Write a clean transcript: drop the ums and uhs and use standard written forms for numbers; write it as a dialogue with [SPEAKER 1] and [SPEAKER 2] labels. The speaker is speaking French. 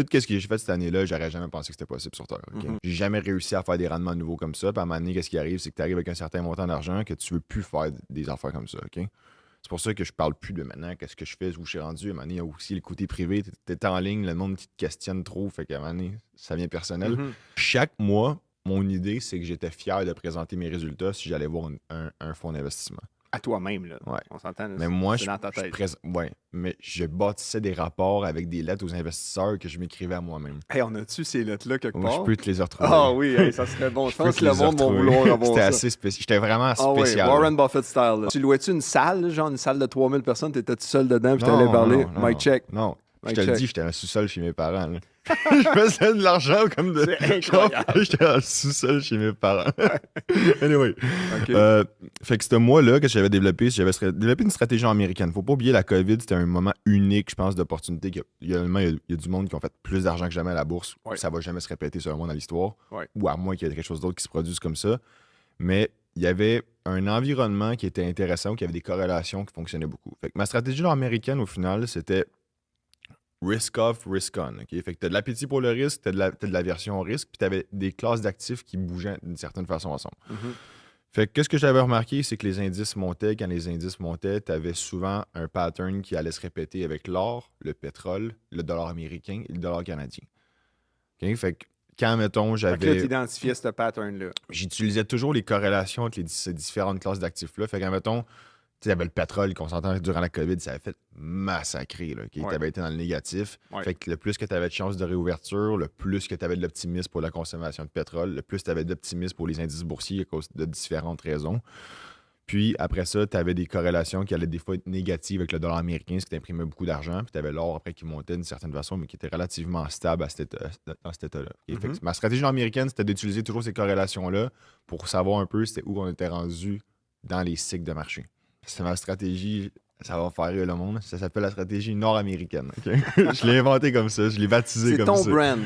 [SPEAKER 1] tout ce que j'ai fait cette année-là, j'aurais jamais pensé que c'était possible sur Terre. Okay? J'ai jamais réussi à faire des rendements nouveaux comme ça. Puis à un moment donné, qu'est-ce qui arrive, c'est que tu arrives avec un certain montant d'argent que tu veux plus faire des affaires comme ça. Okay? C'est pour ça que je parle plus de maintenant, qu'est-ce que je fais, où je suis rendu. À un moment donné, il y a aussi le côté privé. T'es en ligne, le monde qui te questionne trop, fait qu'à un moment donné, ça devient personnel. Chaque mois, mon idée, c'est que j'étais fier de présenter mes résultats si j'allais voir un fonds d'investissement.
[SPEAKER 2] À toi-même, là.
[SPEAKER 1] Ouais.
[SPEAKER 2] On s'entend, là,
[SPEAKER 1] Mais moi,
[SPEAKER 2] c'est dans ta tête.
[SPEAKER 1] mais je bâtissais des rapports avec des lettres aux investisseurs que je m'écrivais à moi-même.
[SPEAKER 2] Hey, on a-tu ces lettres-là quelque part?
[SPEAKER 1] Je peux te les retrouver.
[SPEAKER 2] Ah oui, hey, ça serait bon. Je pense que le monde va vouloir avoir
[SPEAKER 1] C'était
[SPEAKER 2] ça.
[SPEAKER 1] assez spécial. J'étais vraiment
[SPEAKER 2] Ah
[SPEAKER 1] spécial.
[SPEAKER 2] oui, Warren Buffett style. Là. Tu louais-tu une salle, là, genre une salle de 3000 personnes, t'étais tout seul dedans, puis t'allais parler? Mic check.
[SPEAKER 1] Non,
[SPEAKER 2] Mic
[SPEAKER 1] je te le
[SPEAKER 2] check.
[SPEAKER 1] dis, j'étais en sous-sol chez mes parents. Là. Je faisais de l'argent comme de...
[SPEAKER 2] C'est incroyable.
[SPEAKER 1] J'étais en sous-sol chez mes parents. Anyway.
[SPEAKER 2] OK.
[SPEAKER 1] Fait que ce mois-là que j'avais développé une stratégie américaine. Faut pas oublier, la COVID, c'était un moment unique, je pense, d'opportunité. Il y a du monde qui ont fait plus d'argent que jamais à la bourse.
[SPEAKER 2] Ouais.
[SPEAKER 1] Ça va jamais se répéter, selon moi, dans l'histoire.
[SPEAKER 2] Ouais.
[SPEAKER 1] Ou à moins qu'il y ait quelque chose d'autre qui se produise comme ça. Mais il y avait un environnement qui était intéressant, où il y avait des corrélations qui fonctionnaient beaucoup. Fait que ma stratégie américaine, au final, c'était risk off, risk on. Okay? Fait que tu as de l'appétit pour le risque, tu as de l'aversion au risque, puis tu avais des classes d'actifs qui bougeaient d'une certaine façon ensemble. Fait que qu'est-ce que j'avais remarqué, c'est que les indices montaient. Quand les indices montaient, tu avais souvent un pattern qui allait se répéter avec l'or, le pétrole, le dollar américain et le dollar canadien. Okay? Fait que quand, mettons,
[SPEAKER 2] Fait que là,
[SPEAKER 1] j'avais...
[SPEAKER 2] tu identifiais ce pattern-là.
[SPEAKER 1] J'utilisais toujours les corrélations entre ces différentes classes d'actifs-là. Fait que, mettons, tu sais, il y avait le pétrole qu'on s'entend durant la COVID, ça avait fait massacrer. Là, okay?
[SPEAKER 2] Ouais.
[SPEAKER 1] Tu avais été dans le négatif.
[SPEAKER 2] Ouais.
[SPEAKER 1] Fait que le plus que tu avais de chances de réouverture, le plus que tu avais de l'optimisme pour la consommation de pétrole, le plus tu avais d'optimisme pour les indices boursiers à cause de différentes raisons. Puis après ça, tu avais des corrélations qui allaient des fois être négatives avec le dollar américain, ce qui t'imprimait beaucoup d'argent. Puis tu avais l'or après qui montait d'une certaine façon, mais qui était relativement stable dans cet état-là. Okay? Fait que ma stratégie américaine, c'était d'utiliser toujours ces corrélations-là pour savoir un peu c'était où on était rendu dans les cycles de marché. C'est ma stratégie, ça va faire rire le monde. Ça s'appelle la stratégie nord-américaine. Okay? Je l'ai inventé comme ça, je l'ai baptisé comme ça.
[SPEAKER 2] C'est ton brand.